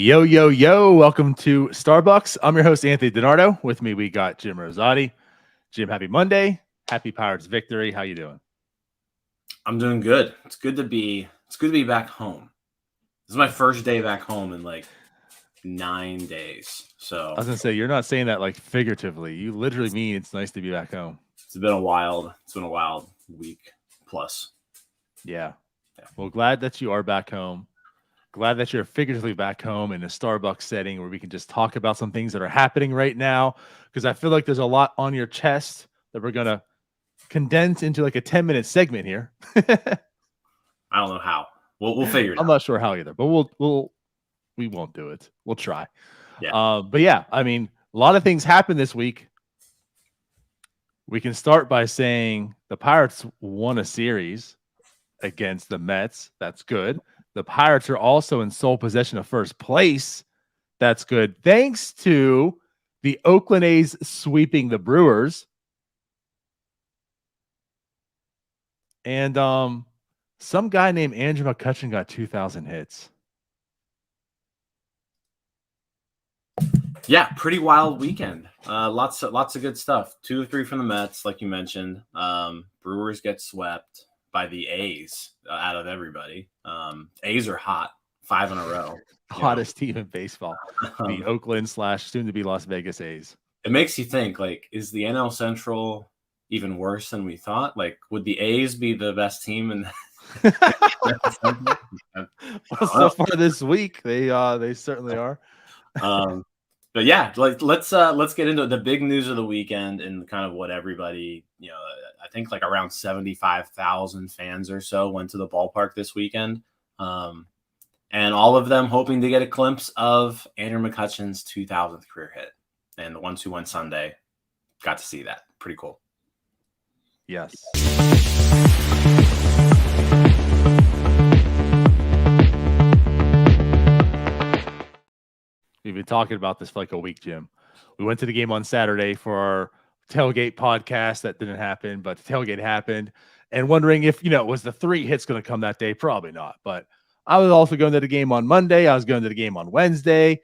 Yo, yo, yo. Welcome to Starbucks. I'm your host, Anthony DiNardo. With me, we got Jim Rosati. Jim, happy Monday. Happy Pirates victory. How you doing? I'm doing good. It's good to be back home. This is my first day back home in like 9 days. So I was going to say, you're not saying that like figuratively. You literally mean it's nice to be back home. it's been a wild week plus. Yeah. Well, glad that you are back home. Glad that you're figuratively back home in a Starbucks setting where we can just talk about some things that are happening right now. Because I feel like there's a lot on your chest that we're going to condense into like a 10-minute segment here. I don't know how. We'll figure it out. I'm not sure how either, but we won't do it. We'll try. Yeah. But yeah, I mean, a lot of things happened this week. We can start by saying the Pirates won a series against the Mets. That's good. The Pirates are also in sole possession of first place. That's good. Thanks to the Oakland A's sweeping the Brewers. And some guy named Andrew McCutchen got 2,000 hits. Yeah, pretty wild weekend. Lots of good stuff. 2 or 3 from the Mets, like you mentioned. Brewers get swept by the A's out of everybody. A's are hot, 5 in a row. Hottest team in baseball. The Oakland / soon to be Las Vegas A's. It makes you think, like, is the NL Central even worse than we thought? Like, would the A's be the best team in well, so far this week, they certainly are. But yeah, let's get into the big news of the weekend and kind of what everybody, I think like around 75,000 fans or so went to the ballpark this weekend. And all of them hoping to get a glimpse of Andrew McCutchen's 2,000th career hit. And the ones who went Sunday got to see that. Pretty cool. Yes. We've been talking about this for like a week, Jim. We went to the game on Saturday for our tailgate podcast. That didn't happen, but the tailgate happened. And wondering if, was the 3 hits going to come that day? Probably not. But I was also going to the game on Monday. I was going to the game on Wednesday.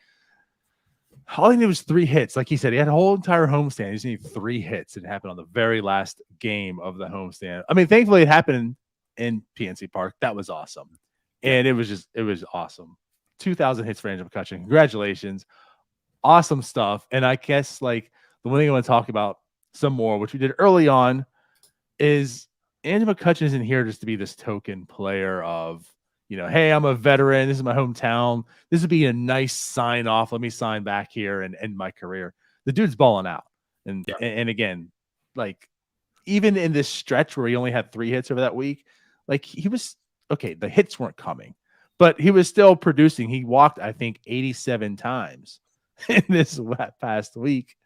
All he needed was 3 hits. Like he said, he had a whole entire homestand. He just needed 3 hits. It happened on the very last game of the homestand. I mean, thankfully it happened in PNC Park. That was awesome. And it was awesome. 2,000 hits for Andrew McCutchen. Congratulations. Awesome stuff. And I guess like the one thing I want to talk about some more, which we did early on, is Andrew McCutchen isn't here just to be this token player of, hey, I'm a veteran. This is my hometown. This would be a nice sign off. Let me sign back here and end my career. The dude's balling out. And again, like even in this stretch where he only had 3 hits over that week, like he was okay. The hits weren't coming, but he was still producing. He walked, I think, 87 times in this past week.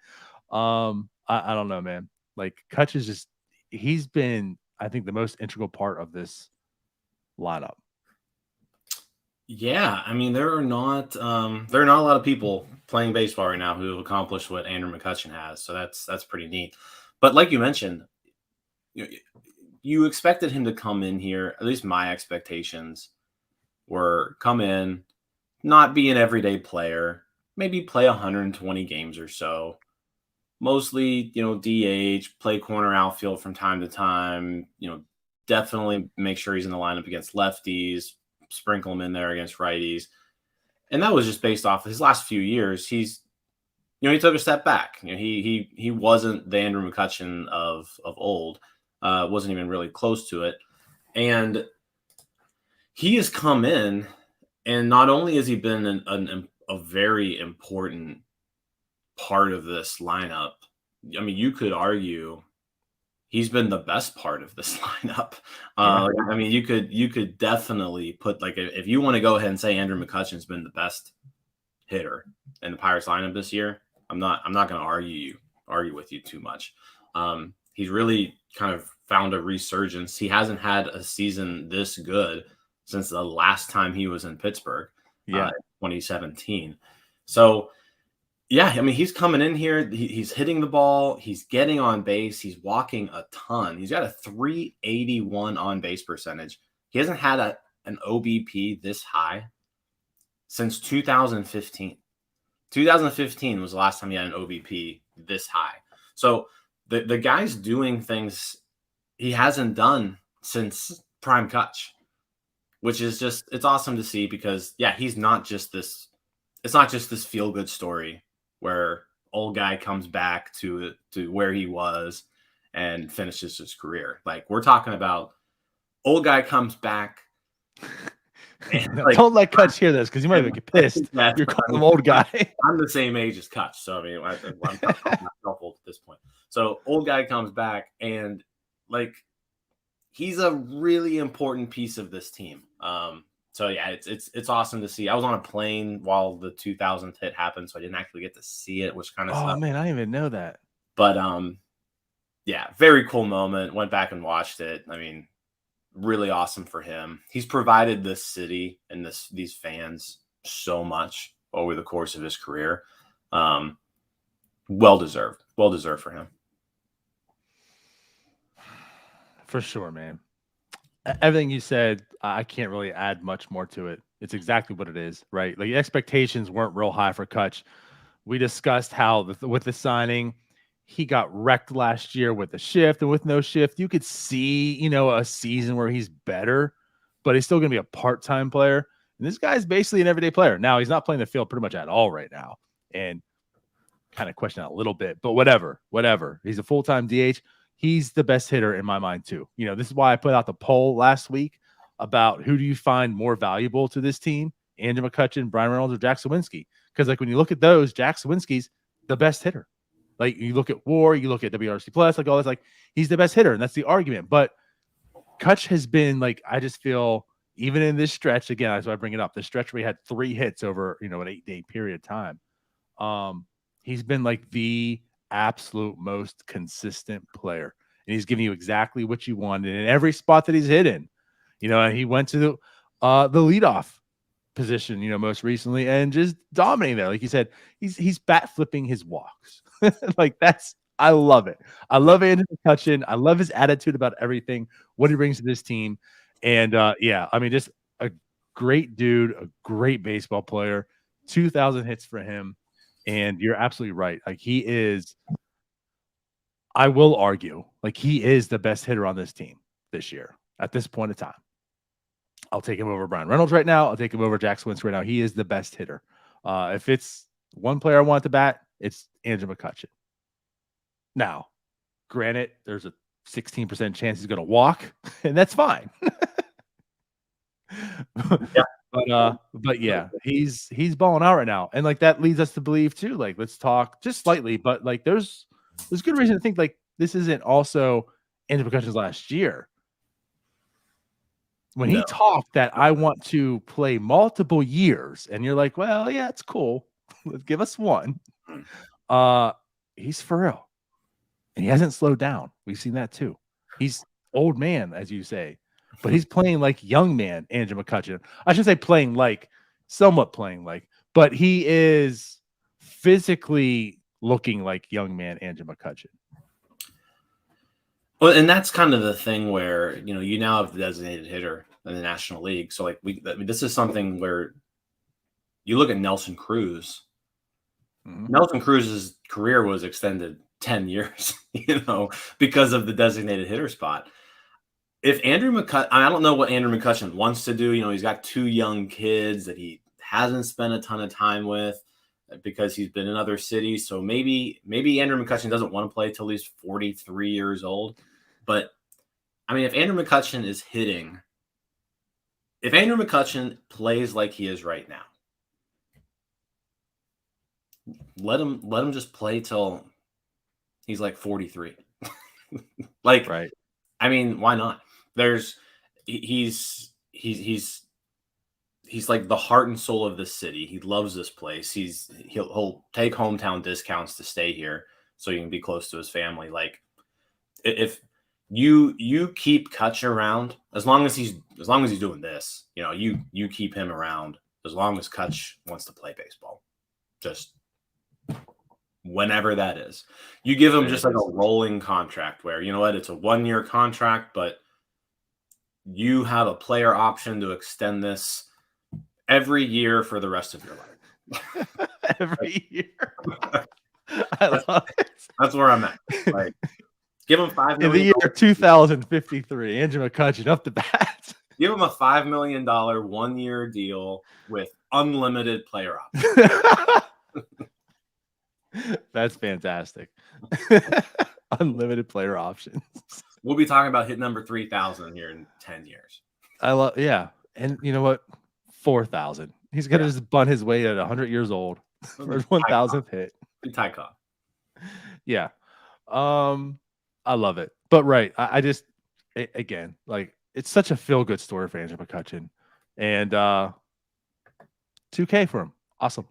I don't know, man. Like Cutch is he's been, I think, the most integral part of this lineup. Yeah, I mean there are not a lot of people playing baseball right now who have accomplished what Andrew McCutchen has, so that's pretty neat. But like you mentioned, you expected him to come in here. At least my expectations were come in, not be an everyday player, maybe play 120 games or so, mostly DH, play corner outfield from time to time. Definitely make sure he's in the lineup against lefties. Sprinkle him in there against righties. And that was just based off of his last few years. He took a step back. He wasn't the Andrew McCutchen of old. Wasn't even really close to it. And he has come in, and not only has he been a very important part of this lineup, I mean, you could argue he's been the best part of this lineup. I mean, you could definitely put like if you want to go ahead and say Andrew McCutchen's been the best hitter in the Pirates lineup this year, I'm not going to argue with you too much. He's really kind of found a resurgence. He hasn't had a season this good since the last time he was in Pittsburgh, 2017. So. Yeah, I mean, he's coming in here. He's hitting the ball. He's getting on base. He's walking a ton. He's got a 381 on base percentage. He hasn't had an OBP this high since 2015. 2015 was the last time he had an OBP this high. So the guy's doing things he hasn't done since prime Cutch, which is just, it's awesome to see because he's not just this, it's not just this feel good story where old guy comes back to where he was and finishes his career. Like, we're talking about old guy comes back. Don't let Cutch hear this because you might get pissed. You're calling him old guy. I'm the same age as Cutch, so I mean, I'm myself old at this point. So old guy comes back, and like, he's a really important piece of this team. So it's awesome to see. I was on a plane while the 2000th hit happened, so I didn't actually get to see it, which kind of sucked. Man, I didn't even know that. But very cool moment. Went back and watched it. I mean, really awesome for him. He's provided this city and these fans so much over the course of his career. Well deserved for him. For sure, man. Everything you said, I can't really add much more to it. It's exactly what it is, right? Like, the expectations weren't real high for Cutch. We discussed how with the signing, he got wrecked last year with the shift and with no shift. You could see, a season where he's better, but he's still going to be a part-time player. And this guy's basically an everyday player. Now, he's not playing the field pretty much at all right now. And kind of question that a little bit, but whatever. He's a full-time DH. He's the best hitter in my mind too. This is why I put out the poll last week about who do you find more valuable to this team, Andrew McCutchen, Brian Reynolds, or Jack Sawinski? Because like when you look at those, Jack Sawinski's the best hitter. Like you look at WAR, you look at WRC plus, like all this, like he's the best hitter, and that's the argument. But Cutch has been like, I just feel even in this stretch, again, that's why I bring it up, the stretch where he had 3 hits over an 8-day period of time. He's been like the absolute most consistent player, and he's giving you exactly what you wanted in every spot that he's hit in. And he went to the leadoff position, most recently, and just dominating there. Like you said, he's bat flipping his walks. Like I love it. I love Andrew McCutchen. I love his attitude about everything, what he brings to this team, and I mean, just a great dude, a great baseball player. 2,000 hits for him. And you're absolutely right. Like he is, I will argue, like he is the best hitter on this team this year at this point in time. I'll take him over Brian Reynolds right now. I'll take him over Jack Sawinski right now. He is the best hitter. If it's one player I want to bat, it's Andrew McCutchen. Now, granted, there's a 16% chance he's going to walk, and that's fine. But yeah, he's balling out right now, and like that leads us to believe too. Like, let's talk just slightly, but like there's good reason to think like this isn't also Andrew McCutchen's last year. When he talked that I want to play multiple years, and you're like, well, yeah, it's cool. Let's give us one. He's for real, and he hasn't slowed down. We've seen that too. He's old man, as you say. But he's playing like young man Andrew McCutchen. I should say playing like, somewhat playing like, but he is physically looking like young man Andrew McCutchen. Well, and that's kind of the thing where, you now have the designated hitter in the National League. So like this is something where you look at Nelson Cruz. Mm-hmm. Nelson Cruz's career was extended 10 years, because of the designated hitter spot. If Andrew McCutchen, I don't know what Andrew McCutchen wants to do. He's got 2 young kids that he hasn't spent a ton of time with because he's been in other cities. So maybe Andrew McCutchen doesn't want to play till he's 43 years old. But I mean, if Andrew McCutchen plays like he is right now, let him just play till he's like 43. Like, right. I mean, why not? He's like the heart and soul of this city. He loves this place. He'll take hometown discounts to stay here so he can be close to his family. Like, if you keep Cutch around, as long as he's doing this, you keep him around as long as Cutch wants to play baseball. Just whenever that is. You give him just like a rolling contract where, it's a 1-year contract, but you have a player option to extend this every year for the rest of your life. Every year. I love it. That's where I'm at. Like, give him $5 In the million. year 2053, Andrew McCutchen up the bat. Give him a $5 million 1-year deal with unlimited player options. That's fantastic. Unlimited player options. We'll be talking about hit number 3,000 here in 10 years. I love, yeah. And you know what? 4,000. He's gonna just bunt his way at 100 years old for his 1,000th hit. Ty Cobb. Yeah. I love it. But right, I just again, like, it's such a feel good story for Andrew McCutchen. And 2K for him. Awesome.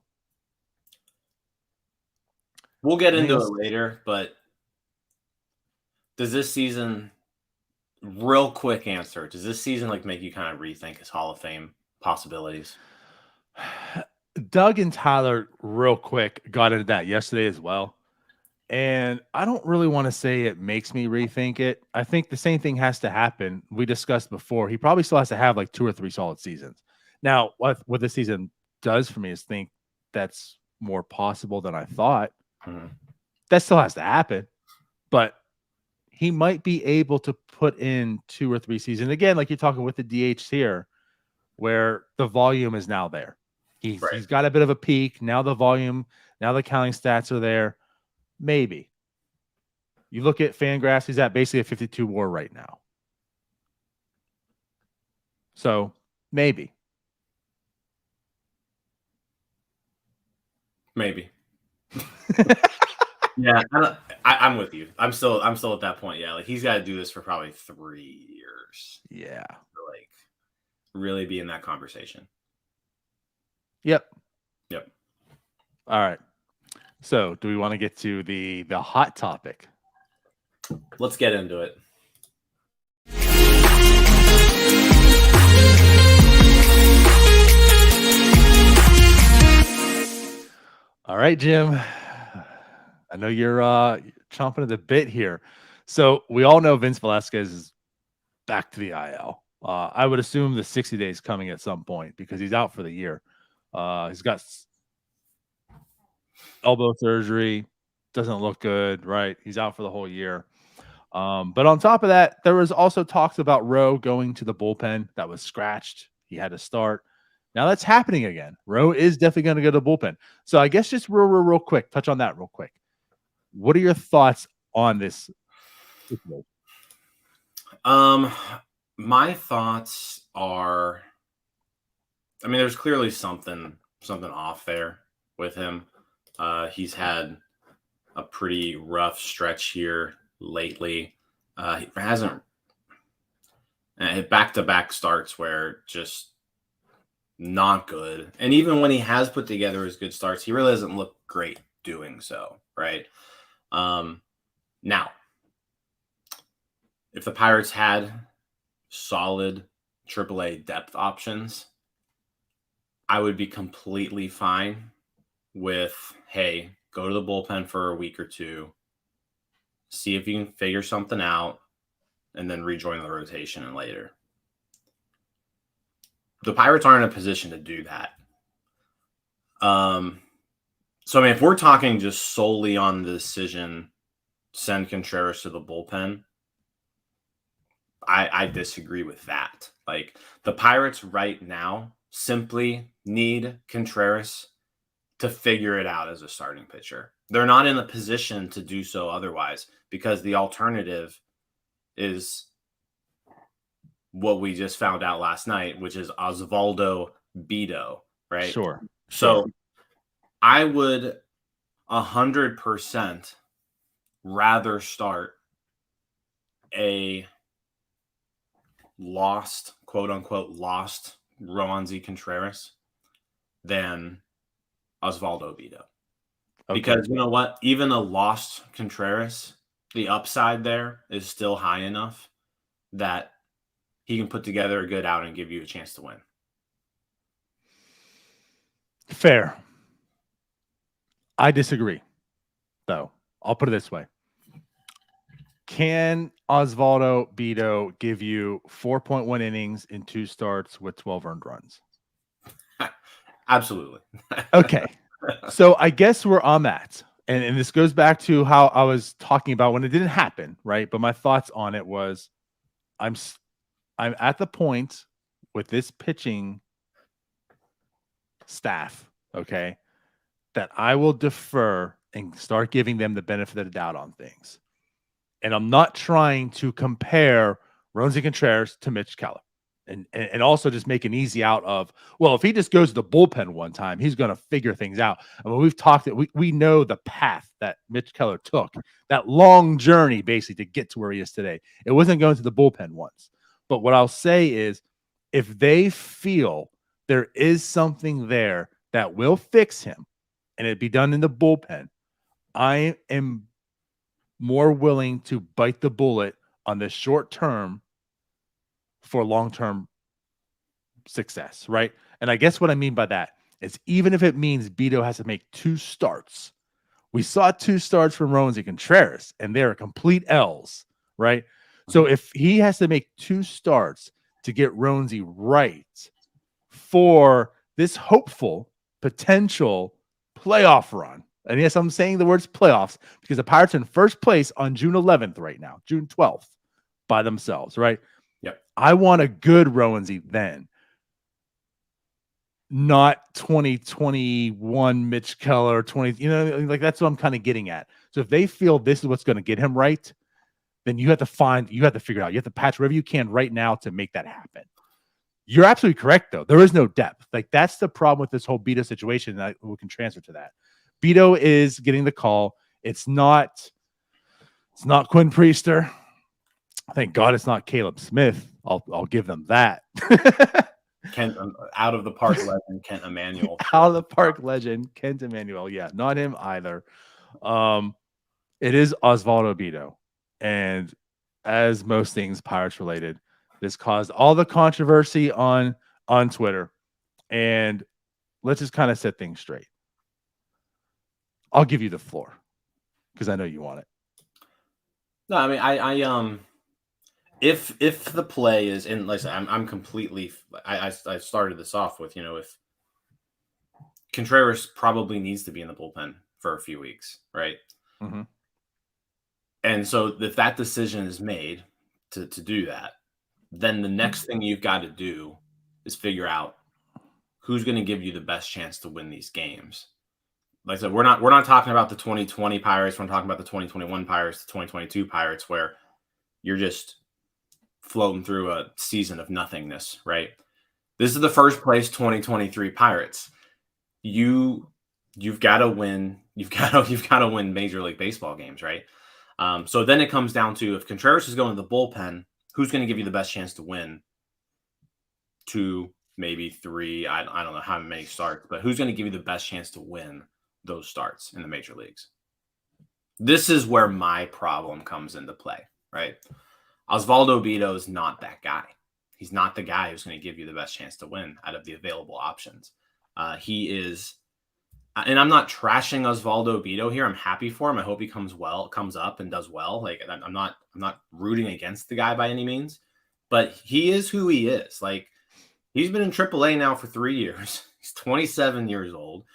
We'll get into it later, but does this season, real quick answer, does this season like make you kind of rethink his Hall of Fame possibilities? Doug and Tyler, real quick, got into that yesterday as well. And I don't really want to say it makes me rethink it. I think the same thing has to happen. We discussed before. He probably still has to have like 2 or 3 solid seasons. Now, what this season does for me is think that's more possible than I thought. That still has to happen. But he might be able to put in 2 or 3 seasons. Again, like you're talking with the DHs here, where the volume is now there. He's got a bit of a peak. Now the volume, now the counting stats are there. Maybe. You look at Fangraphs, he's at basically a 52 WAR right now. So maybe. Maybe. Yeah, I'm with you. I'm still at that point. Yeah, like he's got to do this for probably 3 years. Yeah, to like really be in that conversation. Yep. All right. So, do we want to get to the hot topic? Let's get into it. All right, Jim. I know you're chomping at the bit here. So we all know Vince Velasquez is back to the IL. I would assume the 60 days coming at some point because he's out for the year. He's got elbow surgery. Doesn't look good, right? He's out for the whole year. But on top of that, there was also talks about Rowe going to the bullpen. That was scratched. He had to start. Now that's happening again. Rowe is definitely going to go to the bullpen. So I guess just real quick, touch on that real quick. What are your thoughts on this? My thoughts are, I mean, there's clearly something off there with him. He's had a pretty rough stretch here lately. He hasn't back-to-back starts where just not good. And even when he has put together his good starts, he really doesn't look great doing so, right? Now, if the Pirates had solid AAA depth options, I would be completely fine with, hey, go to the bullpen for a week or 2, see if you can figure something out, and then rejoin the rotation later. The Pirates aren't in a position to do that. So, I mean, if we're talking just solely on the decision, send Contreras to the bullpen, I disagree with that. Like, the Pirates right now simply need Contreras to figure it out as a starting pitcher. They're not in a position to do so otherwise because the alternative is what we just found out last night, which is Osvaldo Bido, right? Sure. So I would 100% rather start a quote unquote lost Roansy Contreras than Osvaldo Bido. Okay. Because you know what? Even a lost Contreras, the upside there is still high enough that he can put together a good outing and give you a chance to win. Fair. I disagree, though. I'll put it this way. Can Osvaldo Bido give you 4.1 innings in 2 starts with 12 earned runs? Absolutely. Okay. So I guess where I'm at, and this goes back to how I was talking about when it didn't happen, right? But my thoughts on it was I'm I'm at the point with this pitching staff, okay, that I will defer and start giving them the benefit of the doubt on things. And I'm not trying to compare Roansy Contreras to Mitch Keller. And also just make an easy out of, well, if he just goes to the bullpen one time, he's going to figure things out. I mean, we've talked that we know the path that Mitch Keller took, that long journey basically to get to where he is today. It wasn't going to the bullpen once. But what I'll say is if they feel there is something there that will fix him and it be done in the bullpen, I am more willing to bite the bullet on the short term for long-term success, right? And I guess what I mean by that is even if it means Bido has to make 2 starts, we saw 2 starts from Roansy Contreras, and they're complete L's, right? So if he has to make 2 starts to get Roansy right for this hopeful potential playoff run, and yes, I'm saying the words playoffs because the Pirates are in first place on June 11th right now, June 12th by themselves, right? Yep. I want a good Roansy then, not 2021 Mitch Keller, 20, like that's what I'm kind of getting at. So if they feel this is what's going to get him right, then you have to figure it out. You have to patch wherever you can right now to make that happen. You're absolutely correct, though. There is no depth. Like that's the problem with this whole Bido situation. That we can transfer to that. Bido is getting the call. It's not Quinn Priester. Thank God it's not Caleb Smith. I'll give them that. Kent, out of the park legend, Kent Emanuel. Out of the park legend, Kent Emanuel. Yeah, not him either. It is Osvaldo Bido. And as most things Pirates related, this caused all the controversy on Twitter. And let's just kind of set things straight. I'll give you the floor because I know you want it. No, I mean, I if the play is in, like I said, I'm completely. I started this off with, if Contreras probably needs to be in the bullpen for a few weeks, right? Mm-hmm. And so if that decision is made to do that, then the next thing you've got to do is figure out who's going to give you the best chance to win these games. Like I said, we're not talking about the 2020 Pirates. We're talking about the 2021 Pirates, the 2022 Pirates, where you're just floating through a season of nothingness, right? This is the first place 2023 Pirates. You've got to win. You've got to win Major League Baseball games, right? So then it comes down to if Contreras is going to the bullpen, who's going to give you the best chance to win? 2, maybe 3. I don't know how many starts, but who's going to give you the best chance to win those starts in the major leagues? This is where my problem comes into play, right? Osvaldo Bido is not that guy. He's not the guy who's going to give you the best chance to win out of the available options. He is, and I'm not trashing Osvaldo Bido here. I'm happy for him. I hope he comes up and does well. Like I'm not rooting against the guy by any means, but he is who he is. Like he's been in AAA now for 3 years. He's 27 years old.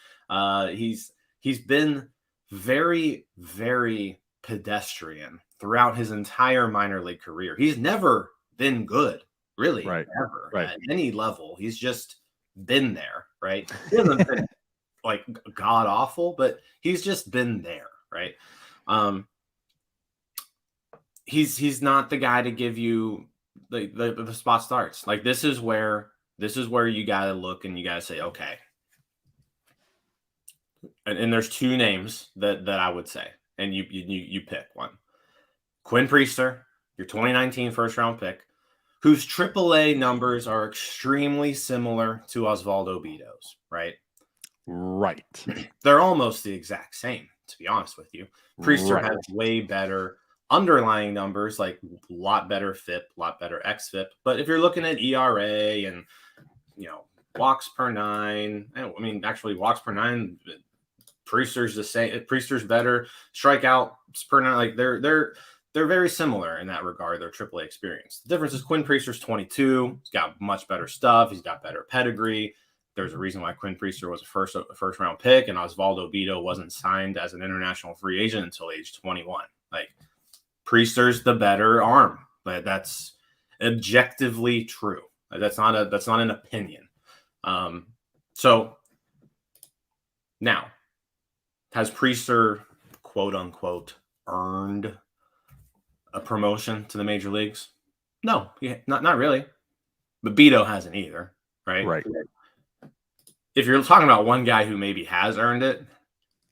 He's been very, very pedestrian throughout his entire minor league career. He's never been good, really, ever, at any level. He's just been there, right? He hasn't been like god awful, but he's just been there, right? He's not the guy to give you the spot starts. Like this is where you got to look and you got to say, okay. And there's 2 names that I would say, and you pick one. Quinn Priester, your 2019 first round pick, whose AAA numbers are extremely similar to Osvaldo Bido's, right? Right. They're almost the exact same, to be honest with you. Priester has way better underlying numbers, like a lot better FIP, a lot better xFIP. But if you're looking at ERA and, walks per 9, I mean, actually walks per 9, Priester's the same. Priester's better. Strikeouts per 9, like they're very similar in that regard. Their AAA experience. The difference is Quinn Priester's 22. He's got much better stuff. He's got better pedigree. There's a reason why Quinn Priester was a first round pick, and Osvaldo Bido wasn't signed as an international free agent until age 21. Like, Priester's the better arm. But that's objectively true. That's not an opinion. So now, has Priester, quote unquote, earned a promotion to the major leagues? No, not really. But Bido hasn't either, right? Right. If you're talking about one guy who maybe has earned it,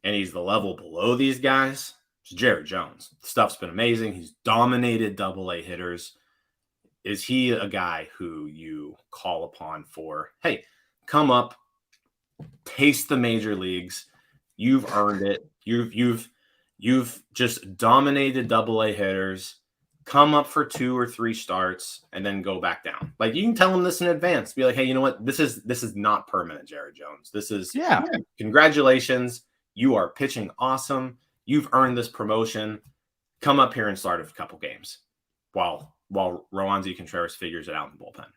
and he's the level below these guys, it's Jared Jones. The stuff's been amazing. He's dominated Double-A hitters. Is he a guy who you call upon for, hey, come up, taste the major leagues. You've earned it. You've just dominated Double-A hitters. Come up for 2 or 3 starts and then go back down. Like, you can tell him this in advance. Be like, hey, you know what? This is not permanent, Jared Jones. This is congratulations. You are pitching awesome. You've earned this promotion. Come up here and start a couple games while Roansy Contreras figures it out in the bullpen.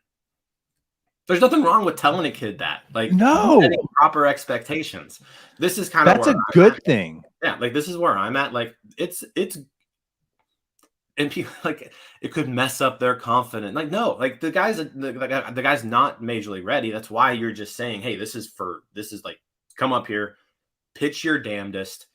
There's nothing wrong with telling a kid that. Like, no, setting proper expectations. This is kind of that's a good thing. Yeah, like, this is where I'm at. Like, it's and people, like, it could mess up their confidence. Like, no, like, the guy's not majorly ready. That's why you're just saying, hey, this is like, come up here, pitch your damnedest,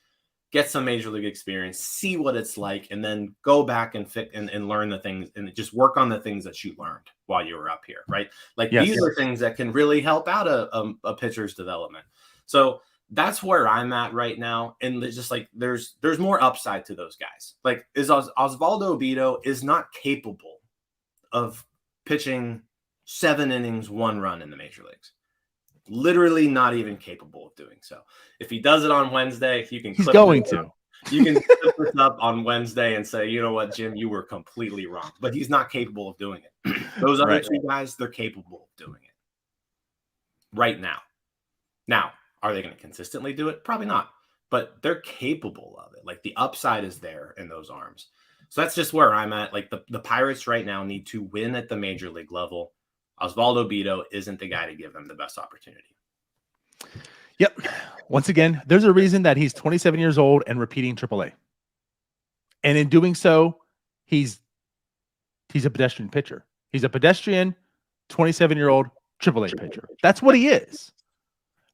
get some major league experience, see what it's like, and then go back and learn the things and just work on the things that you learned while you were up here, right? Like, these are things that can really help out a pitcher's development. So that's where I'm at right now. And it's just like, there's more upside to those guys. Like, Osvaldo Bido is not capable of pitching 7 innings, 1 run in the major leagues. Literally not even capable of doing so. If he does it on Wednesday, you can He's going to. You can clip this up on Wednesday and say, you know what, Jim, you were completely wrong. But he's not capable of doing it. Those other 2 guys, they're capable of doing it right now. Now, are they going to consistently do it? Probably not. But they're capable of it. Like, the upside is there in those arms. So that's just where I'm at. Like, the Pirates right now need to win at the major league level. Osvaldo Bido isn't the guy to give them the best opportunity. Yep. Once again, there's a reason that he's 27 years old and repeating AAA. And in doing so, he's a pedestrian pitcher. He's a pedestrian 27-year-old AAA pitcher. That's what he is.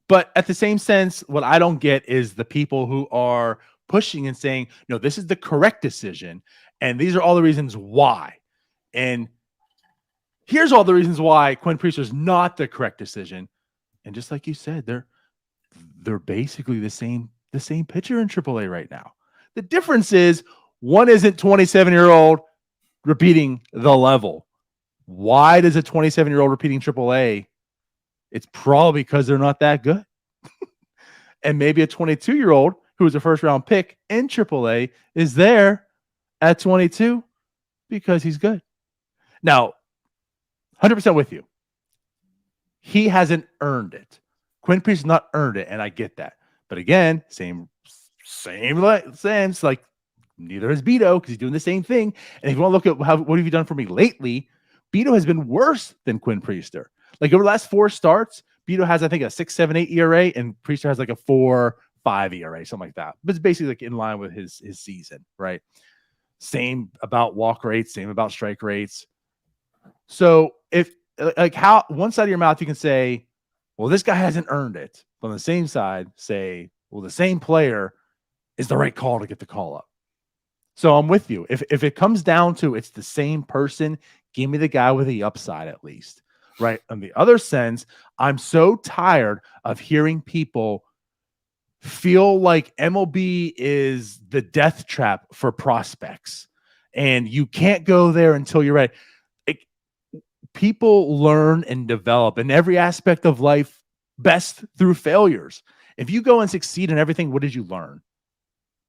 But at the same sense, what I don't get is the people who are pushing and saying, no, this is the correct decision, and these are all the reasons why. And here's all the reasons why Quinn Priester is not the correct decision. And just like you said, they're basically the same pitcher in AAA right now. The difference is one isn't 27-year-old repeating the level. Why does a 27-year-old repeating AAA? It's probably because they're not that good. And maybe a 22-year-old who was a first-round pick in AAA is there at 22 because he's good. Now, 100% with you. He hasn't earned it. Quinn Priester's not earned it, and I get that. But again, same sense, like, neither has Bido because he's doing the same thing. And if you want to look at what have you done for me lately, Bido has been worse than Quinn Priester. Like, over the last 4 starts, Bido has, I think, a 6.78 ERA, and Priester has like a 4.5 ERA, something like that. But it's basically like in line with his season, right? Same about walk rates, same about strike rates. So if, like, how one side of your mouth you can say, well, this guy hasn't earned it. But on the same side, say, well, the same player is the right call to get the call up. So I'm with you. If it comes down to it's the same person, give me the guy with the upside at least. Right. On the other sense, I'm so tired of hearing people feel like MLB is the death trap for prospects and you can't go there until you're ready. People learn and develop in every aspect of life best through failures. If you go and succeed in everything, what did you learn?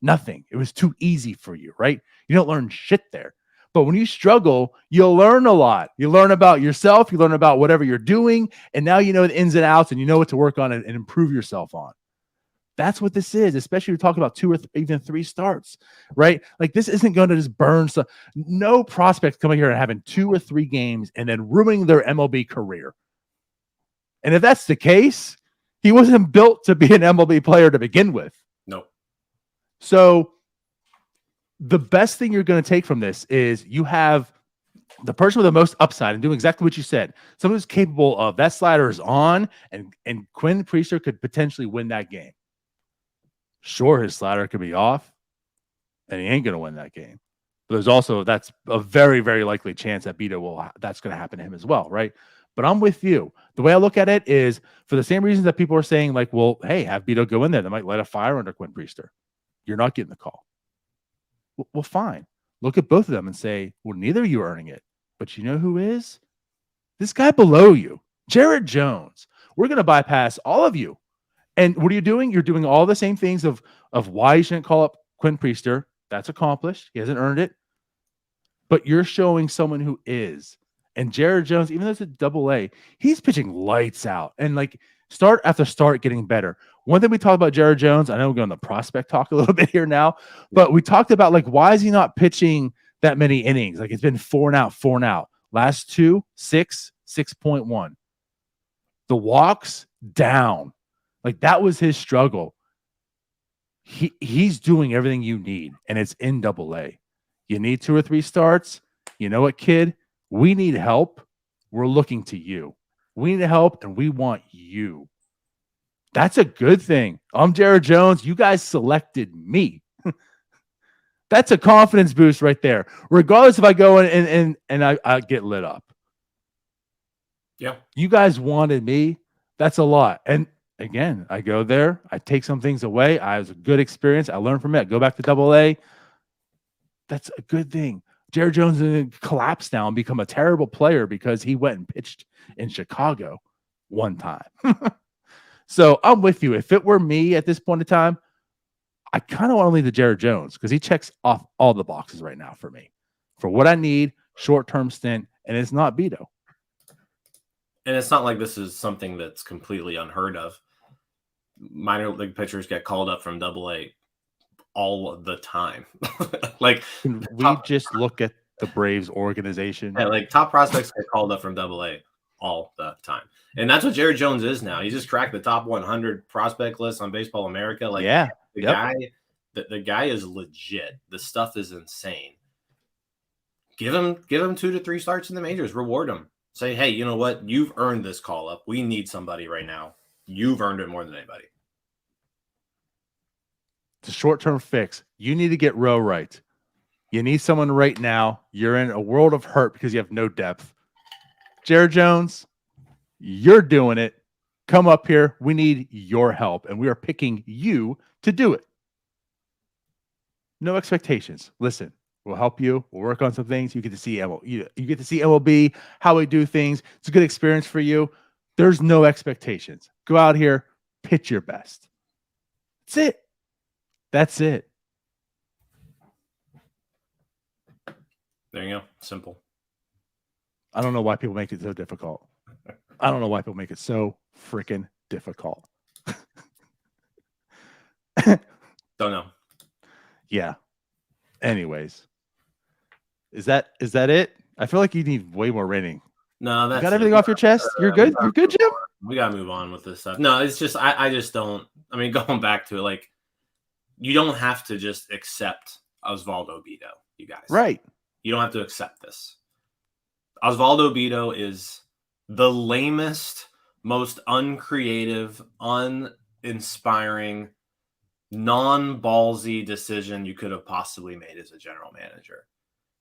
Nothing. It was too easy for you, right? You don't learn shit there. But when you struggle, you'll learn a lot. You learn about yourself. You learn about whatever you're doing. And now you know the ins and outs and you know what to work on and improve yourself on. That's what this is, especially when you're talking about 2 or even 3 starts, right? Like, this isn't going to just burn stuff. No prospects coming here and having 2 or 3 games and then ruining their MLB career. And if that's the case, he wasn't built to be an MLB player to begin with. Nope. So the best thing you're going to take from this is you have the person with the most upside and doing exactly what you said. Someone who's capable of that slider is on, and Quinn Priester could potentially win that game. Sure, his slider could be off, and he ain't going to win that game. But there's also, that's a very, very likely chance that Bido that's going to happen to him as well, right? But I'm with you. The way I look at it is for the same reasons that people are saying, like, well, hey, have Bido go in there. They might light a fire under Quinn Priester. You're not getting the call. Well, fine. Look at both of them and say, well, neither of you are earning it. But you know who is? This guy below you, Jared Jones. We're going to bypass all of you. And what are you doing? You're doing all the same things of why you shouldn't call up Quinn Priester. That's accomplished. He hasn't earned it. But you're showing someone who is. And Jared Jones, even though it's a double-A, he's pitching lights out. And like start after start getting better. One thing we talked about Jared Jones, I know we're going to prospect talk a little bit here now, but we talked about like, why is he not pitching that many innings? Like it's been 4 and out. Last 2, 6, 6.1. The walks down. Like that was his struggle. He's doing everything you need, and it's in double-A. You need 2 or 3 starts. You know what, kid? We need help. We're looking to you. We need help, and we want you. That's a good thing. I'm Jared Jones. You guys selected me. That's a confidence boost right there. Regardless if I go in and I get lit up. Yeah. You guys wanted me. That's a lot. And again, I go there. I take some things away. I was a good experience. I learned from it. Go back to double-A. That's a good thing. Jared Jones didn't collapse now and become a terrible player because he went and pitched in Chicago one time. So I'm with you. If it were me at this point in time, I kind of want to leave the Jared Jones because he checks off all the boxes right now for me. For what I need, short-term stint, and it's not Bido. And it's not like this is something that's completely unheard of. Minor league pitchers get called up from double-A all the time. Like, can we just look at the Braves organization? Yeah, like top prospects get called up from double-A all the time. And that's what Jared Jones is now. He just cracked the top 100 prospect list on Baseball America. Like, yeah, the guy is legit. The stuff is insane. Give him 2 to 3 starts in the majors. Reward him. Say, hey, you know what? You've earned this call up. We need somebody right now. You've earned it more than anybody. It's a short-term fix. You need to get Rowe right. You need someone right now. You're in a world of hurt because you have no depth. Jared Jones, you're doing it. Come up here. We need your help, and we are picking you to do it. No expectations. Listen, we'll help you. We'll work on some things. You get to see you get to see MLB, how we do things. It's a good experience for you. There's no expectations. Go out here, pitch your best. That's it. That's it. There you go. Simple. I don't know why people make it so difficult. I don't know why people make it so freaking difficult. Don't know. Yeah. Anyways. Is that it? I feel like you need way more rating. No, that's got everything off your chest? You're good? You're good, Jim? We gotta move on with this stuff. No, it's just I just don't. I mean, going back to it, like, you don't have to just accept Osvaldo Bido, you guys. Right. You don't have to accept this. Osvaldo Bido is the lamest, most uncreative, uninspiring, non-ballsy decision you could have possibly made as a general manager.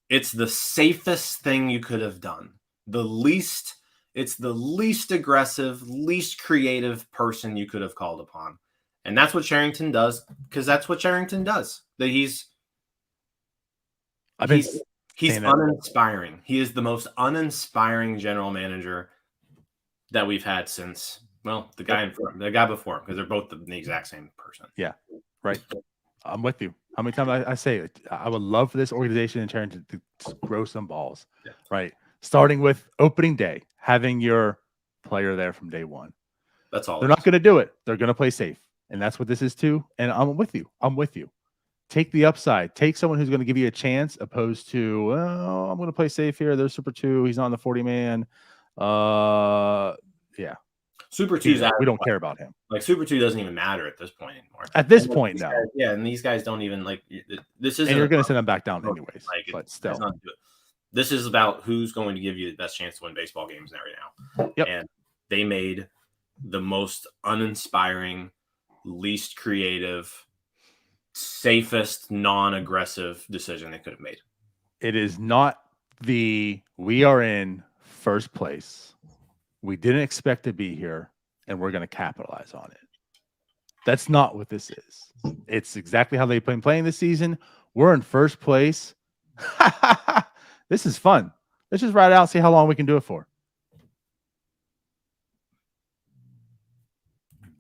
It's the safest thing you could have done. It's the least aggressive, least creative person you could have called upon. And that's what Cherington does, because that's what Cherington does. That he's uninspiring. He is the most uninspiring general manager that we've had since, well, the guy before him, because they're both the exact same person. Yeah, right. I'm with you. How many times I say it? I would love for this organization in Cherington to grow some balls, right? Starting with opening day, having your player there from day one. That's all. They're not going to do it. They're going to play safe. And that's what this is too. And I'm with you. I'm with you. Take the upside. Take someone who's going to give you a chance, opposed to, well, I'm going to play safe here. There's Super 2. He's not on the 40-man. Yeah. Super 2's out. We don't care about him. Like Super 2 doesn't even matter at this point anymore. At this point, no. Guys, and these guys don't even like this. Isn't and you're going to send them back down anyways. Like, but still, this is about who's going to give you the best chance to win baseball games right now. Yep. And they made the most uninspiring, least creative, safest, non-aggressive decision they could have made. It is not we are in first place. We didn't expect to be here, and we're going to capitalize on it. That's not what this is. It's exactly how they've been playing this season. We're in first place. This is fun. Let's just ride it out and see how long we can do it for.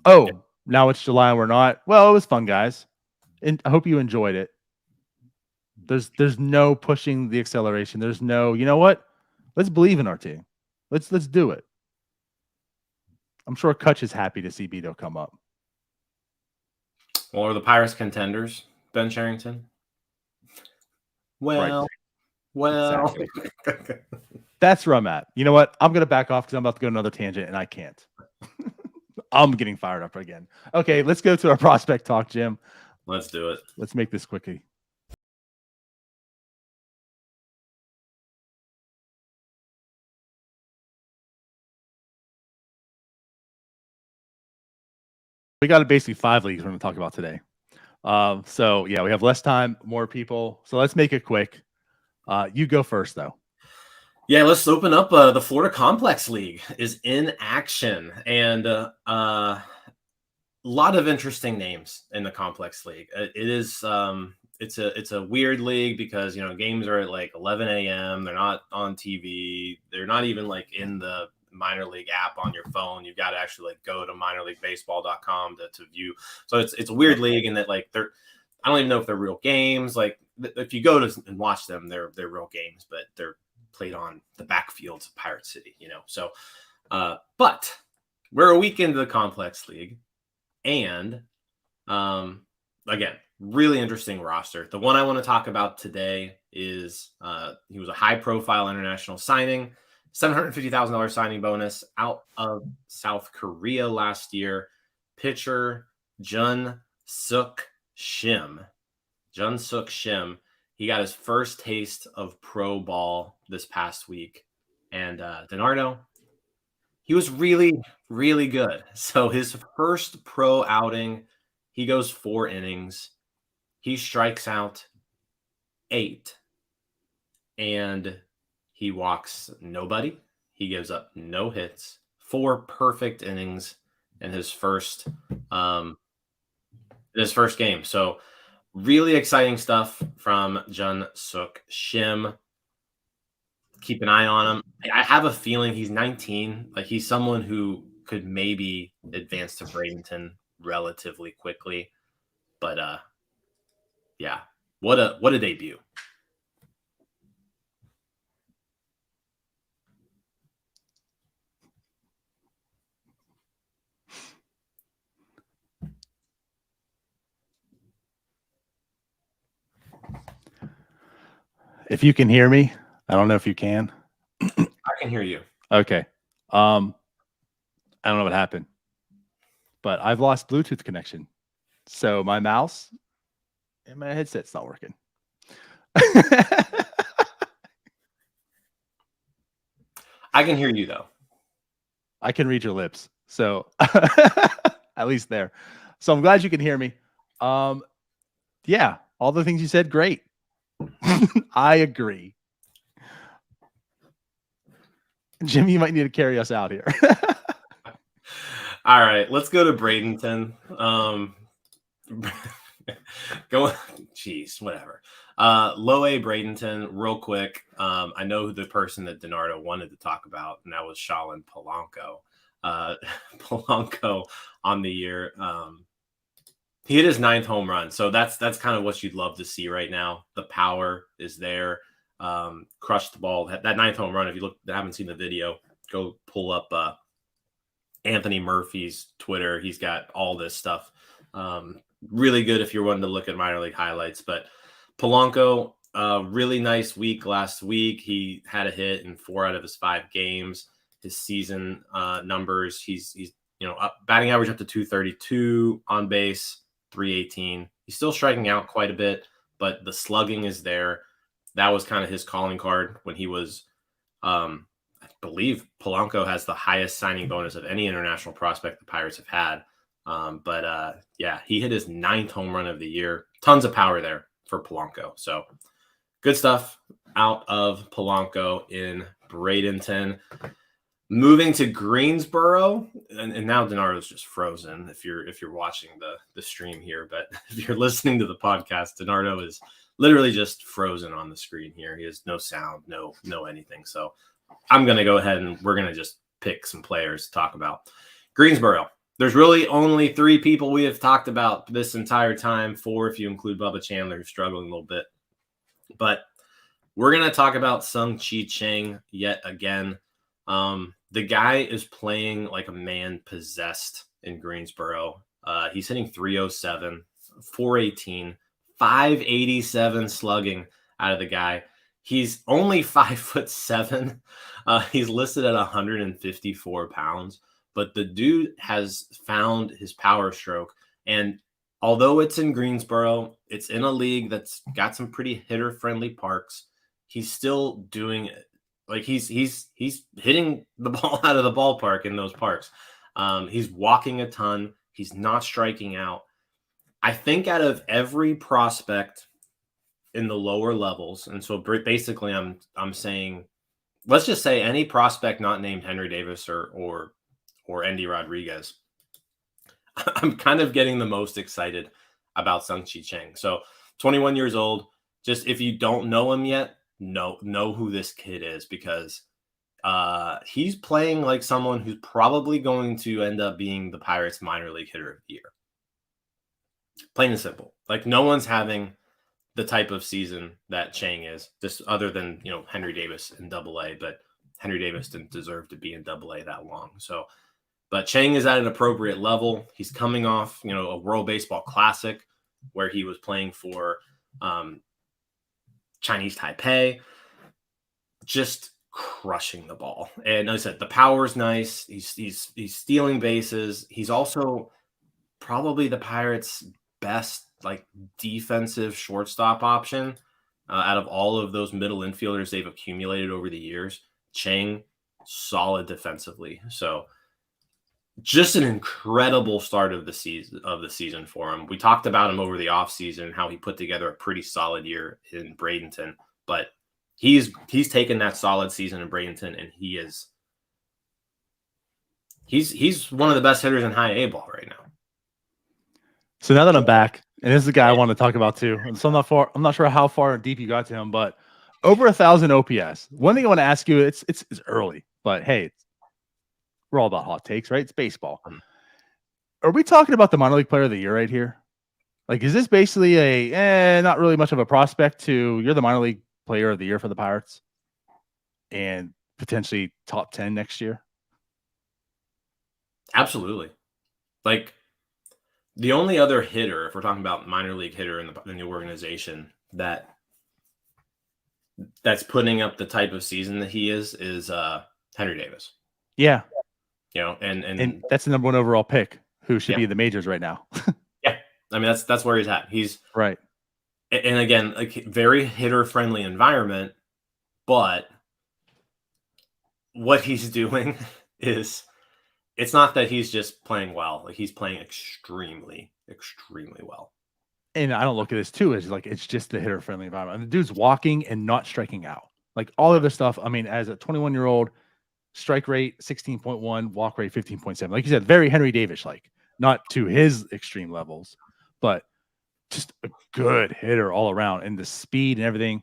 Oh, now it's July and we're not. Well, it was fun, guys. And I hope you enjoyed it. There's no pushing the acceleration. There's no, you know what? Let's believe in our team. Let's do it. I'm sure Cutch is happy to see Bido come up. Well, are the Pirates contenders, Ben Cherington? Well, Exactly. That's where I'm at. You know what? I'm going to back off because I'm about to go another tangent, and I can't. I'm getting fired up again. Okay, let's go to our prospect talk, Jim. Let's do it. Let's make this quickly. We got basically 5 leagues we're going to talk about today. So, yeah, we have less time, more people. So let's make it quick. You go first, though. Yeah, let's open up. The Florida Complex League is in action, and a lot of interesting names in the Complex League. It is it's a weird league because games are at like 11 a.m. They're not on TV. They're not even like in the minor league app on your phone. You've got to actually like go to minorleaguebaseball.com to view. So it's a weird league in that like I don't even know if they're real games. Like if you go to and watch them, they're real games, but they're played on the backfields of Pirate City, So, but we're a week into the Complex League, and again, really interesting roster. The one I want to talk about today is he was a high-profile international signing, $750,000 signing bonus out of South Korea last year. Pitcher Jun Suk Shim. He got his first taste of pro ball this past week. And DiNardo, he was really, really good. So his first pro outing, he goes 4 innings. He strikes out 8. And he walks nobody. He gives up no hits. 4 perfect innings in his first game. So really exciting stuff from Jun Suk Shim. Keep an eye on him. I have a feeling he's 19. Like he's someone who could maybe advance to Bradenton relatively quickly. But yeah, what a debut. If you can hear me, I don't know if you can. I can hear you. Okay. I don't know what happened, but I've lost Bluetooth connection. So my mouse and my headset's not working. I can hear you though. I can read your lips. So at least there. So I'm glad you can hear me. Yeah, all the things you said, great. I agree. Jimmy, you might need to carry us out here. All right, let's go to Bradenton. Whatever. Low A Bradenton, real quick. I know the person that DiNardo wanted to talk about, and that was Shalin Polanco. Polanco on the year. He hit his 9th home run. So that's kind of what you'd love to see right now. The power is there. Crushed the ball. That 9th home run, if you haven't seen the video, go pull up Anthony Murphy's Twitter. He's got all this stuff. Really good if you're wanting to look at minor league highlights. But Polanco, really nice week last week. He had a hit in 4 out of his 5 games. His season numbers, he's batting average up to 232, on base 318. He's still striking out quite a bit, but the slugging is there. That was kind of his calling card when he was. I believe Polanco has the highest signing bonus of any international prospect the Pirates have had. Yeah, he hit his 9th home run of the year. Tons of power there for Polanco. So good stuff out of Polanco in Bradenton. Moving to Greensboro, and now DiNardo's just frozen if you're watching the stream here, but if you're listening to the podcast, DiNardo is literally just frozen on the screen here. He has no sound, no anything. So I'm going to go ahead and we're going to just pick some players to talk about. Greensboro. There's really only 3 people we have talked about this entire time, 4 if you include Bubba Chandler, who's struggling a little bit. But we're going to talk about Sung-Chi Chang yet again. The guy is playing like a man possessed in Greensboro. He's hitting 307, 418, 587 slugging out of the guy. He's only 5'7". He's listed at 154 pounds, but the dude has found his power stroke. And although it's in Greensboro, it's in a league that's got some pretty hitter-friendly parks. He's still doing it. Like he's hitting the ball out of the ballpark in those parks. He's walking a ton. He's not striking out. I think out of every prospect in the lower levels, and so basically I'm saying, let's just say any prospect not named Henry Davis or Endy Rodriguez, I'm kind of getting the most excited about Sung-Chi Chang. So 21 years old. Just if you don't know him yet, know who this kid is, because he's playing like someone who's probably going to end up being the Pirates minor league hitter of the year. Plain and simple. Like no one's having the type of season that Chang is, just other than, Henry Davis in AA, but Henry Davis didn't deserve to be in AA that long. So, but Chang is at an appropriate level. He's coming off, a World Baseball Classic where he was playing for Chinese Taipei, just crushing the ball. And like I said, the power is nice. He's stealing bases. He's also probably the Pirates' best defensive shortstop option out of all of those middle infielders they've accumulated over the years. Chang, solid defensively. So just an incredible start of the season for him. We talked about him over the offseason, how he put together a pretty solid year in Bradenton, but he's taken that solid season in Bradenton, and he's one of the best hitters in high A ball right now. So now that I'm back, and this is the guy I want to talk about too. And so I'm not sure how far deep you got to him, but over 1,000 OPS. One thing I want to ask you, it's early, but hey, we're all about hot takes, right? It's baseball. Are we talking about the minor league player of the year right here? Like, is this basically not really much of a prospect to you're the minor league player of the year for the Pirates and potentially top 10 next year? Absolutely. Like, the only other hitter, if we're talking about minor league hitter in the organization that's putting up the type of season that he is Henry Davis. Yeah. And that's the number 1 overall pick who should be in the majors right now. Yeah. I mean, that's where he's at. He's right. And again, like very hitter friendly environment, but what he's doing is it's not that he's just playing well. Like he's playing extremely, extremely well. And I don't look at this too as like it's just the hitter friendly environment. And the dude's walking and not striking out. Like all of this stuff. I mean, as a 21-year-old, strike rate 16.1, walk rate 15.7. Like you said, very Henry Davis like, not to his extreme levels, but just a good hitter all around, and the speed and everything.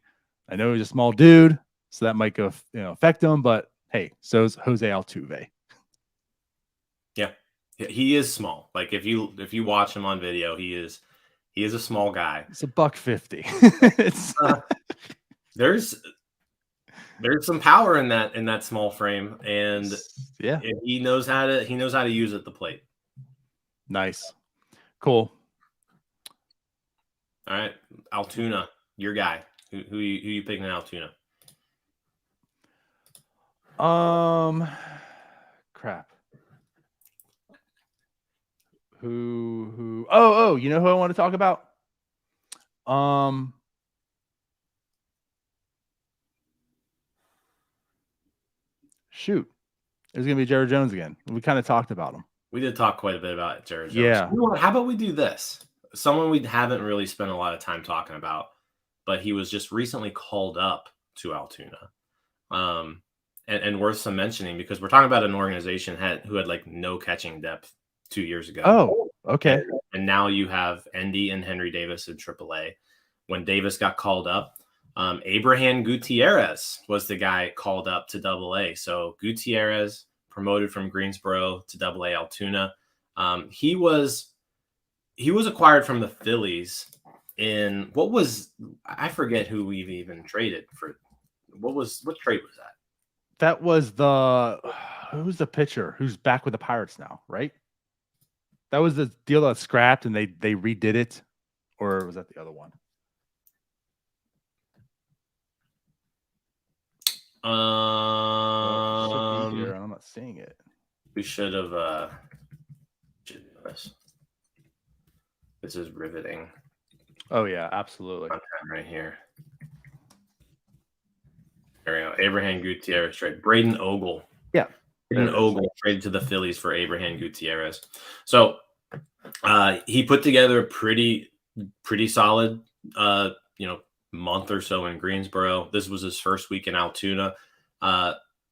I know he's a small dude, so that might go affect him, but hey, so is Jose Altuve. Yeah, he is small. Like if you watch him on video, he is a small guy. It's $150. It's there's some power in that small frame, and yeah, he knows how to use it at the plate. Nice, cool. All right, Altoona, your guy. Who you picking in Altoona? Crap. Who? Oh, you know who I want to talk about? Shoot, it's gonna be Jared Jones again. We kind of talked about him. We did talk quite a bit about Jared Jones. Yeah. You know what, how about we do this? Someone we haven't really spent a lot of time talking about, but he was just recently called up to Altoona. And worth some mentioning because we're talking about an organization who had like no catching depth 2 years ago. Oh, okay. And now you have Endy and Henry Davis in AAA. When Davis got called up, Abraham Gutierrez was the guy called up to AA. So Gutierrez promoted from Greensboro to AA Altoona. He was acquired from the Phillies in I forget who we've even traded for. What trade was that? That was who's the pitcher who's back with the Pirates now, right? That was the deal that scrapped and they redid it, or was that the other one? Here. I'm not seeing it. We should have. This is riveting. Oh yeah, absolutely. Right here. There we go. Abraham Gutierrez trade. Braden Ogle. Yeah. Braden Ogle traded to the Phillies for Abraham Gutierrez. So he put together a pretty solid month or so in Greensboro. This was his first week in Altoona.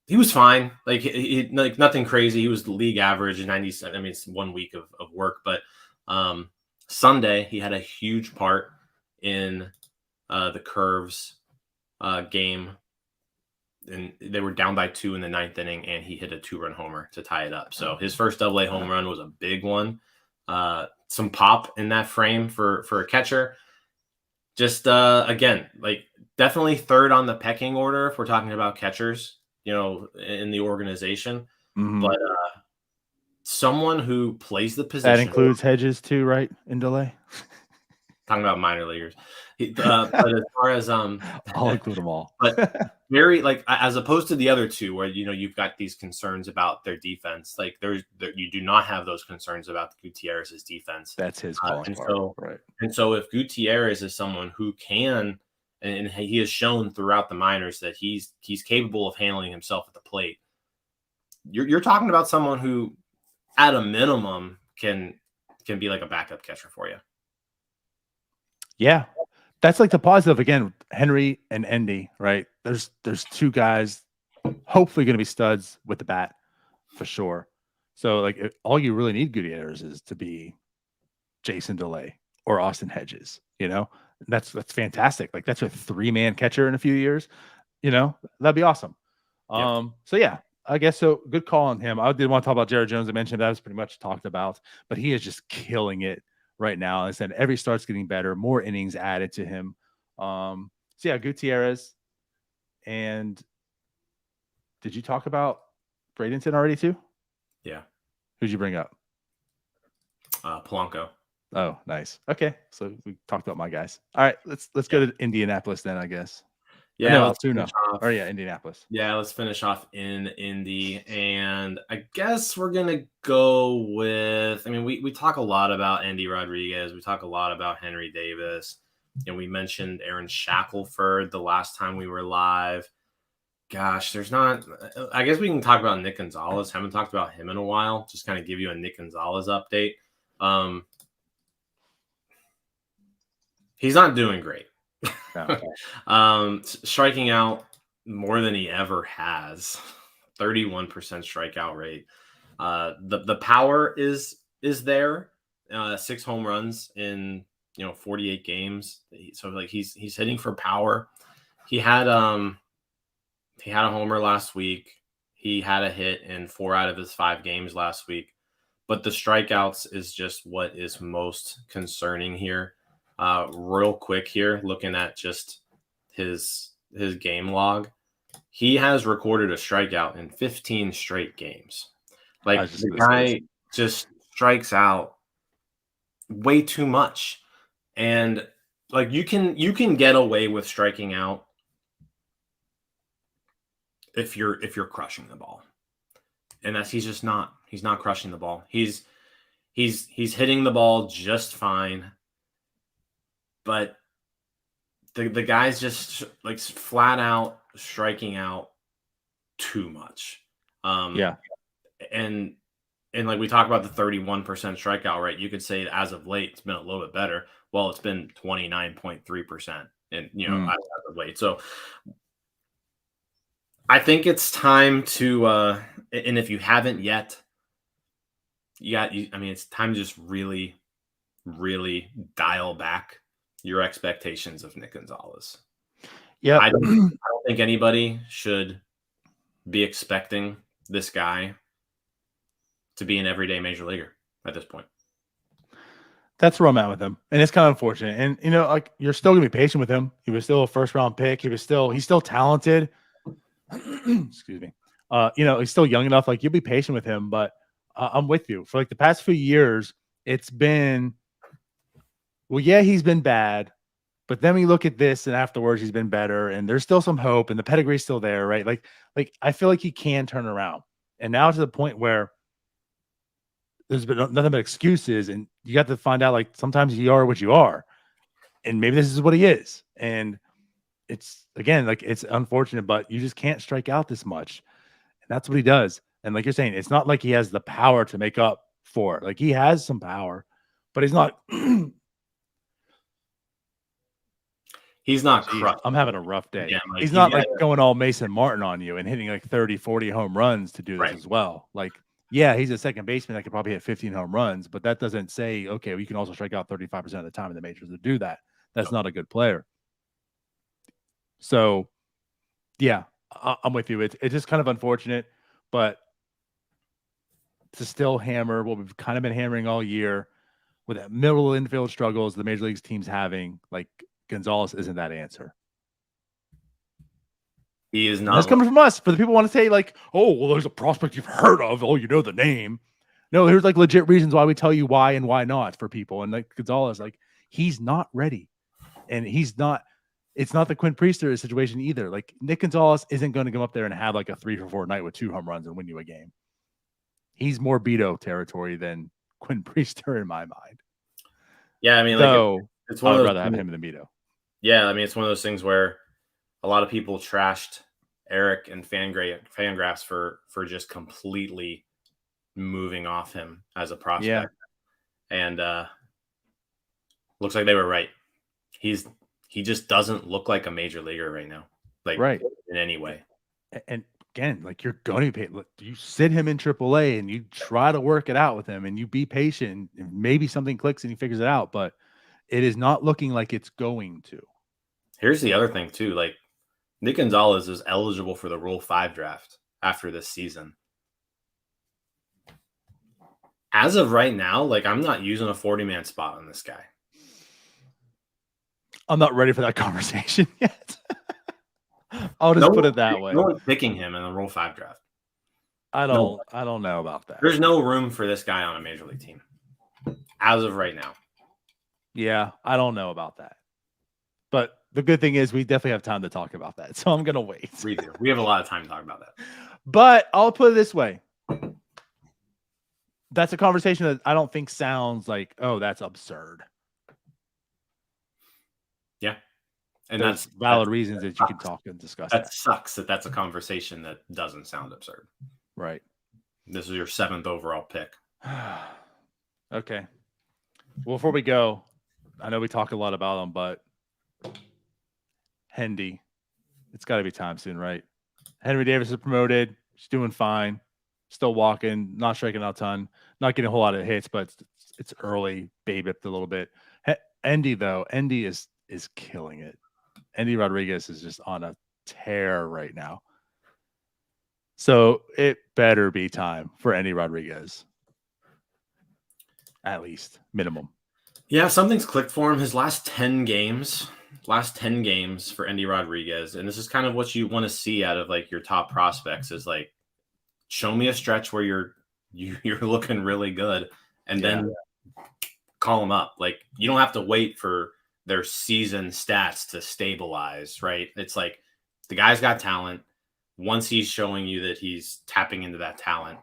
He was fine. Like he like nothing crazy. He was the league average 97. I mean, it's 1 week of work, but Sunday he had a huge part in the Curves game. And they were down by 2 in the 9th inning, and he hit a 2-run homer to tie it up. So his first AA home run was a big one. Some pop in that frame for a catcher. Just again, like definitely third on the pecking order if we're talking about catchers, in the organization. Mm-hmm. But someone who plays the position. That includes Hedges too, right? In delay. Talking about minor leaguers. But as far as I'll include them all. But very like as opposed to the other two where you've got these concerns about their defense, like you do not have those concerns about Gutierrez's defense. That's his calling right. And so if Gutierrez is someone who can, and he has shown throughout the minors that he's capable of handling himself at the plate, you're talking about someone who at a minimum can be like a backup catcher for you. Yeah, that's like the positive again. Henry and Endy, right? There's two guys, hopefully going to be studs with the bat for sure. So like all you really need Gutierrez is to be Jason DeLay or Austin Hedges. That's fantastic. Like that's a 3-man catcher in a few years. That'd be awesome. Yep. So yeah, I guess so. Good call on him. I did want to talk about Jared Jones. I mentioned that was pretty much talked about, but he is just killing it right now. I said every start's getting better, more innings added to him. So yeah, Gutierrez. And did you talk about Bradenton already too? Yeah. Who'd you bring up? Polanco. Oh, nice. Okay, so we talked about my guys. All right, let's go to Indianapolis then, I guess. Yeah, no, Altoona. Or yeah, Indianapolis. Yeah, let's finish off in Indy, and I guess we're gonna go with. I mean, we talk a lot about Endy Rodriguez. We talk a lot about Henry Davis. We mentioned Aaron Shackelford the last time we were live. Gosh, there's not. I guess we can talk about Nick Gonzalez. Haven't talked about him in a while. Just kind of give you a Nick Gonzalez update. He's not doing great. Striking out more than he ever has. 31% strikeout rate. The power is there. 6 home runs in 48 games. So like he's hitting for power. He had a homer last week. He had a hit in 4 out of his 5 games last week. But the strikeouts is just what is most concerning here. Real quick here, looking at just his game log, he has recorded a strikeout in 15 straight games. Like the guy just strikes out way too much, and like you can get away with striking out if you're crushing the ball, and he's not crushing the ball. He's He's hitting the ball just fine, but the guy's just like flat out striking out too much. Yeah. And like we talk about the 31% strikeout rate, you could say as of late it's been a little bit better. Well, it's been 29.3%, and as of late. So I think it's time to and if you haven't yet, it's time to just really, really dial back your expectations of Nick Gonzalez. Yeah. I don't think anybody should be expecting this guy to be an everyday major leaguer at this point. That's where I'm at with him. And it's kind of unfortunate. And like you're still gonna be patient with him. He was still a first round pick. He's still talented. Excuse me. He's still young enough. Like you'll be patient with him, but I'm with you. For like the past few years, it's been he's been bad, but then we look at this and afterwards he's been better, and there's still some hope, and the pedigree's still there, right? Like I feel like he can turn around. And now to the point where there's been nothing but excuses, and you got to find out like sometimes you are what you are, and maybe this is what he is. And it's again like it's unfortunate, but you just can't strike out this much, and that's what he does. And like you're saying, it's not like he has the power to make up for it. Like he has some power, but he's not. He's not crushed. I'm having a rough day. Yeah, like, he's not like going all Mason Martin on you and hitting like 30, 40 home runs to do this as well. Like, yeah, he's a second baseman that could probably hit 15 home runs, but that doesn't say, okay, well, you can also strike out 35% of the time in the majors to do that. That's not a good player. So, yeah, I'm with you. It's just kind of unfortunate, but to still hammer what we've kind of been hammering all year with that middle infield struggles the major leagues teams having, like Gonzalez isn't that answer. He is not. That's coming from us. For the people who want to say like, oh, well, there's a prospect you've heard of. Oh, you know the name. No, there's like legit reasons why we tell you why and why not for people. And like Gonzalez, like he's not ready, and he's not. It's not the Quinn Priester situation either. Like Nick Gonzalez isn't going to come up there and have like a 3-for-4 night with 2 home runs and win you a game. He's more Bido territory than Quinn Priester in my mind. Yeah, I mean, like it's one I'd of rather have him than Bido. Yeah, I mean, it's one of those things where a lot of people trashed Eric and Fangraphs for just completely moving off him as a prospect. Yeah. And looks like they were right. He just doesn't look like a major leaguer right now, like right in any way. And again, like you're going to be paid. Look, you sit him in AAA and you try to work it out with him, and you be patient, and maybe something clicks and he figures it out. But it is not looking like it's going to. Here's the other thing too. Like Nick Gonzalez is eligible for the Rule 5 draft after this season. As of right now, like I'm not using a 40-man spot on this guy. I'm not ready for that conversation yet. I'll just put it that way. No one's picking him in the Rule 5 draft. I don't know about that. There's no room for this guy on a major league team as of right now. Yeah, I don't know about that. But the good thing is we definitely have time to talk about that. So I'm going to wait. We have a lot of time to talk about that. But I'll put it this way. That's a conversation that I don't think sounds like, oh, that's absurd. Yeah. And that's valid reasons that you can talk and discuss. That sucks that that's a conversation that doesn't sound absurd. Right. This is your 7th overall pick. Okay. Well, before we go, I know we talk a lot about him, but Hendy, it's got to be time soon, right? Henry Davis is promoted. He's doing fine. Still walking, not striking out a ton, not getting a whole lot of hits, but it's early, baby up a little bit. Endy, though, Endy is killing it. Endy Rodriguez is just on a tear right now. So it better be time for Endy Rodriguez. At least, minimum. Yeah, something's clicked for him. His last 10 games for Endy Rodriguez, and this is kind of what you want to see out of like your top prospects is like, show me a stretch where you're looking really good, and then call them up. Like you don't have to wait for their season stats to stabilize, right? It's like the guy's got talent. Once he's showing you that he's tapping into that talent,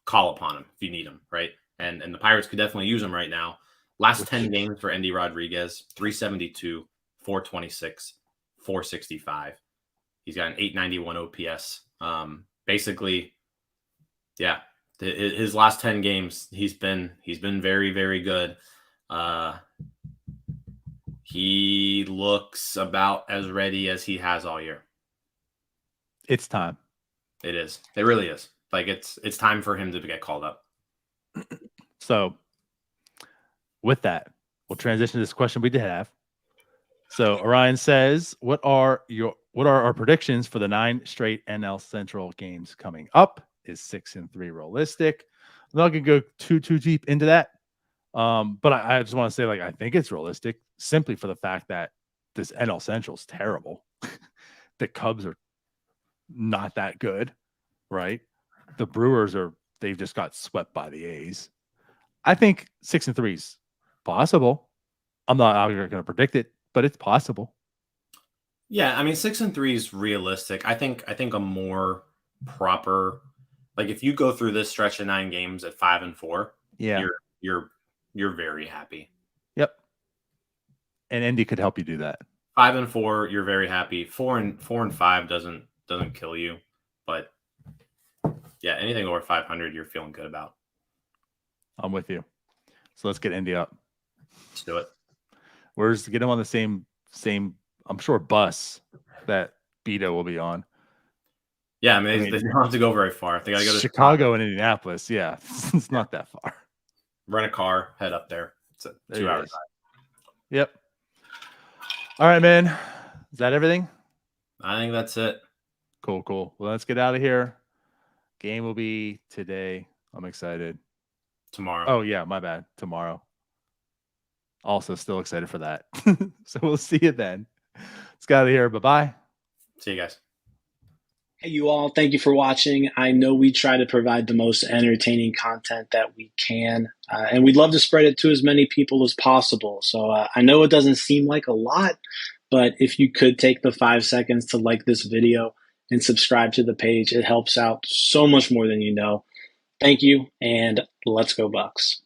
call upon him if you need him, right? And the Pirates could definitely use him right now. Last Which 10 games for Endy Rodriguez, 372, 426, 465. He's got an 891 OPS. Basically, yeah, his last 10 games, he's been very, very good. He looks about as ready as he has all year. it's time. It is. It really is. Like it's time for him to get called up. So with that, we'll transition to this question we did have. So Orion says, what are our predictions for the 9 straight NL Central games coming up? Is 6-3 realistic? I'm not gonna go too deep into that. But I just want to say, like, I think it's realistic simply for the fact that this NL Central is terrible. The Cubs are not that good, right? The Brewers they've just got swept by the A's. I think 6-3 is possible. I'm not going to predict it, but it's possible. Yeah, I mean 6-3 is realistic. I think a more proper, like if you go through this stretch of 9 games at 5-4, Yeah, you're very happy. yep. And Indy could help you do that. 5-4, you're very happy. 4-5 doesn't kill you, but yeah, anything over 500, you're feeling good about. I'm with you. So let's get Indy up. Let's do it. Where's get him on the same I'm sure bus that Bido will be on. Yeah, I mean, they don't have to go very far. They got to go to Chicago and Indianapolis. Yeah, it's not that far. Rent a car, head up there. It's a 2 hour drive. Yep. All right, man. Is that everything? I think that's it. Cool. Well, let's get out of here. Game will be today. I'm excited. Tomorrow. Oh, yeah, my bad. Tomorrow. Also still excited for that. So we'll see you then. Let's get out of here. Bye-bye. See you guys. Hey, you all. Thank you for watching. I know we try to provide the most entertaining content that we can, and we'd love to spread it to as many people as possible. So I know it doesn't seem like a lot, but if you could take the 5 seconds to like this video and subscribe to the page, it helps out so much more than you know. Thank you, and let's go Bucks.